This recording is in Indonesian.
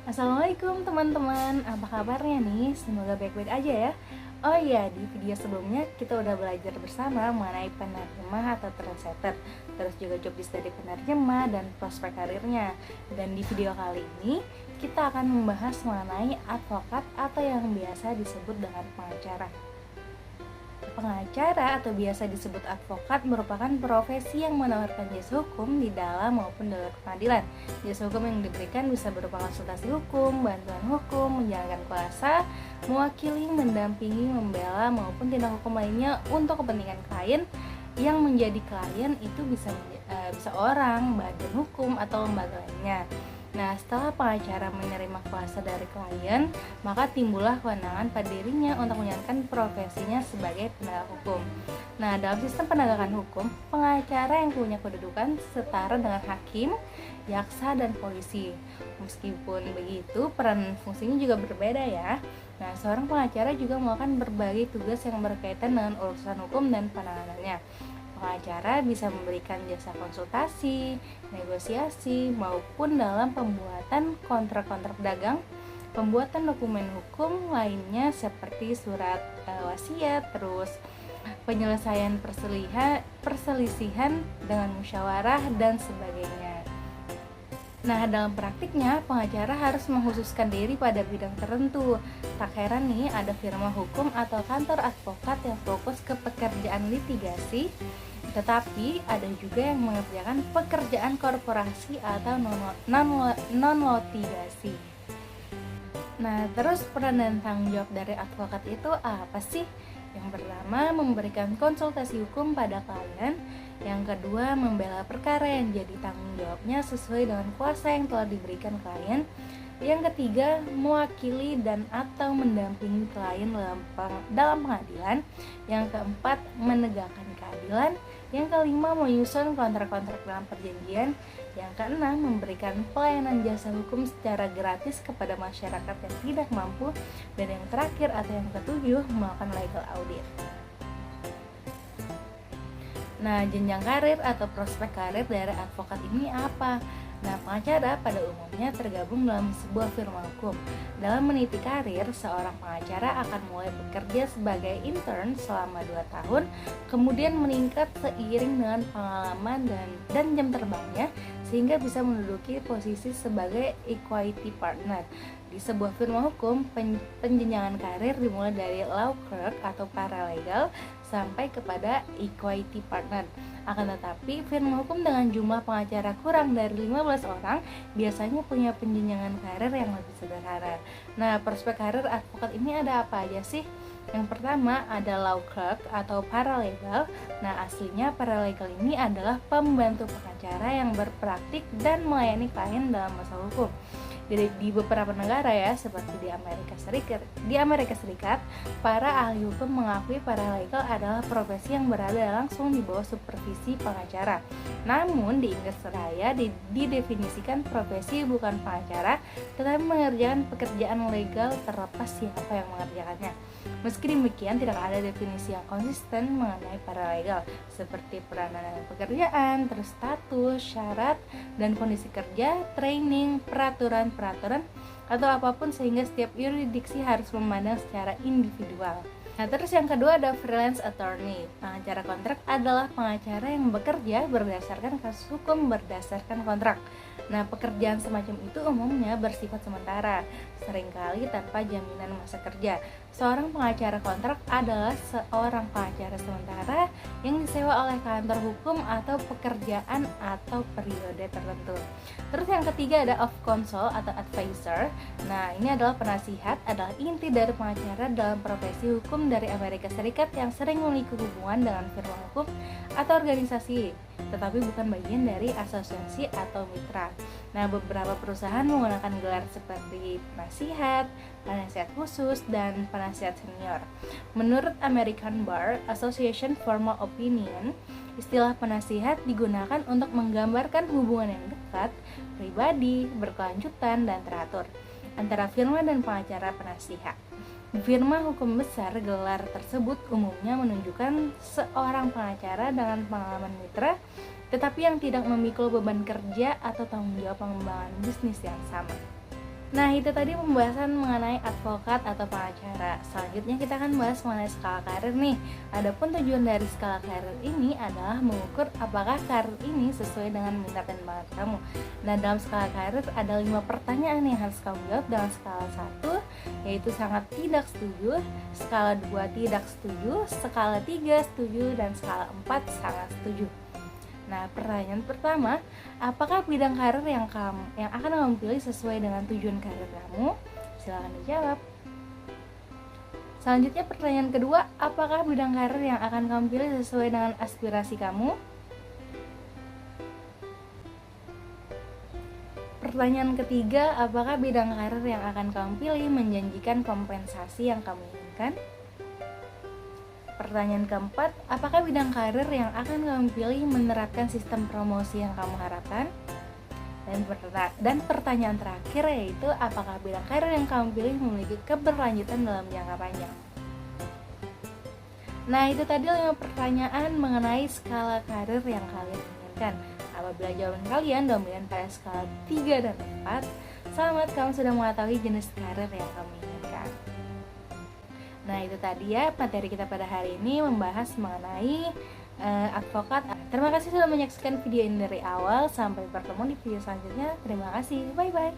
Assalamualaikum teman-teman, apa kabarnya nih? Semoga baik-baik aja ya. Oh iya, di video sebelumnya kita udah belajar bersama mengenai penerjemah atau translator, terus juga job desk dari penerjemah dan prospek karirnya. Dan di video kali ini kita akan membahas mengenai advokat atau yang biasa disebut dengan pengacara. Pengacara atau biasa disebut advokat merupakan profesi yang menawarkan jasa hukum di dalam maupun di luar pengadilan. Jasa hukum yang diberikan bisa berupa konsultasi hukum, bantuan hukum, menjalankan kuasa, mewakili, mendampingi, membela maupun tindak hukum lainnya untuk kepentingan klien. Yang menjadi klien itu bisa orang, badan hukum atau lembaga lainnya. Nah, setelah pengacara menerima kuasa dari klien, maka timbullah kewenangan pada dirinya untuk menjalankan profesinya sebagai penegak hukum. Nah, dalam sistem penegakan hukum, pengacara yang punya kedudukan setara dengan hakim, jaksa, dan polisi. Meskipun begitu, peran dan fungsinya juga berbeda ya. Nah, seorang pengacara juga melakukan berbagai tugas yang berkaitan dengan urusan hukum dan penanganannya. Pengacara bisa memberikan jasa konsultasi, negosiasi, maupun dalam pembuatan kontrak-kontrak dagang, pembuatan dokumen hukum lainnya seperti surat wasiat, terus penyelesaian perselisihan dengan musyawarah dan sebagainya. Nah, dalam praktiknya, pengacara harus mengkhususkan diri pada bidang tertentu. Tak heran nih, ada firma hukum atau kantor advokat yang fokus ke pekerjaan litigasi, tetapi ada juga yang mengerjakan pekerjaan korporasi atau non-litigasi. Nah, terus peran dan tanggung jawab dari advokat itu apa sih? Yang pertama, memberikan konsultasi hukum pada klien. Yang kedua, membela perkara yang jadi tanggung jawabnya sesuai dengan kuasa yang telah diberikan klien. Yang ketiga, mewakili dan atau mendampingi klien dalam pengadilan. Yang keempat, menegakkan keadilan. Yang kelima, menyusun kontrak-kontrak dalam perjanjian. Yang keenam, memberikan pelayanan jasa hukum secara gratis kepada masyarakat yang tidak mampu. Dan yang terakhir atau yang ketujuh, melakukan legal audit. Nah, jenjang karir atau prospek karir dari advokat ini apa? Nah, pengacara pada umumnya tergabung dalam sebuah firma hukum. Dalam meniti karir, seorang pengacara akan mulai bekerja sebagai intern selama 2 tahun, kemudian meningkat seiring dengan pengalaman dan jam terbangnya, sehingga bisa menduduki posisi sebagai equity partner. Di sebuah firma hukum, penjenjangan karir dimulai dari law clerk atau paralegal sampai kepada equity partner. Akan tetapi, firma hukum dengan jumlah pengacara kurang dari 15 orang biasanya punya penjenjangan karir yang lebih sederhana. Nah, prospek karir advokat ini ada apa aja sih? Yang pertama ada law clerk atau paralegal. Nah, aslinya paralegal ini adalah pembantu pengacara yang berpraktik dan melayani klien dalam masalah hukum. Di beberapa negara ya, seperti di Amerika Serikat, para ahli hukum mengakui paralegal adalah profesi yang berada langsung di bawah supervisi pengacara. Namun di Inggris Raya didefinisikan profesi bukan pengacara, tetapi mengerjakan pekerjaan legal terlepas siapa yang mengerjakannya. Meski demikian, tidak ada definisi yang konsisten mengenai paralegal, seperti peranan dalam pekerjaan, terus status, syarat, dan kondisi kerja, training, peraturan atau apapun, sehingga setiap yurisdiksi harus memandang secara individual. Nah, terus yang kedua ada freelance attorney. Pengacara kontrak adalah pengacara yang bekerja berdasarkan kasus hukum berdasarkan kontrak. Nah, pekerjaan semacam itu umumnya bersifat sementara, seringkali tanpa jaminan masa kerja. Seorang pengacara kontrak adalah seorang pengacara sementara yang disewa oleh kantor hukum atau pekerjaan atau periode tertentu. Terus yang ketiga ada of counsel atau advisor. Nah, ini adalah penasihat, adalah inti dari pengacara dalam profesi hukum dari Amerika Serikat yang sering memiliki hubungan dengan firma hukum atau organisasi, tetapi bukan bagian dari asosiasi atau mitra. Nah, beberapa perusahaan menggunakan gelar seperti penasihat khusus, dan penasihat senior. Menurut American Bar Association Formal Opinion, istilah penasihat digunakan untuk menggambarkan hubungan yang dekat, pribadi, berkelanjutan, dan teratur antara firma dan pengacara penasihat. Di firma hukum besar, gelar tersebut umumnya menunjukkan seorang pengacara dengan pengalaman mitra, tetapi yang tidak memikul beban kerja atau tanggung jawab pengembangan bisnis yang sama. Nah, itu tadi pembahasan mengenai advokat atau pengacara. Selanjutnya kita akan bahas mengenai skala karir nih. Adapun tujuan dari skala karir ini adalah mengukur apakah karir ini sesuai dengan minat dan bakat kamu. Nah, dalam skala karir ada 5 pertanyaan yang harus kamu jawab dalam skala 1, yaitu sangat tidak setuju, skala 2 tidak setuju, skala 3 setuju, dan skala 4 sangat setuju. Nah, pertanyaan pertama, apakah bidang karir yang akan kamu pilih sesuai dengan tujuan karir kamu? Silakan dijawab. Selanjutnya pertanyaan kedua, apakah bidang karir yang akan kamu pilih sesuai dengan aspirasi kamu? Pertanyaan ketiga, apakah bidang karir yang akan kamu pilih menjanjikan kompensasi yang kamu inginkan? Pertanyaan keempat, apakah bidang karir yang akan kamu pilih menerapkan sistem promosi yang kamu harapkan? Dan pertanyaan terakhir yaitu, apakah bidang karir yang kamu pilih memiliki keberlanjutan dalam jangka panjang? Nah, itu tadi 5 pertanyaan mengenai skala karir yang kalian inginkan. Apabila jawaban kalian dominan pada skala 3 dan 4, selamat, kamu sudah mengetahui jenis karir yang kamu inginkan. Nah, itu tadi ya materi kita pada hari ini membahas mengenai advokat. Terima kasih sudah menyaksikan video ini dari awal. Sampai bertemu di video selanjutnya. Terima kasih. Bye-bye.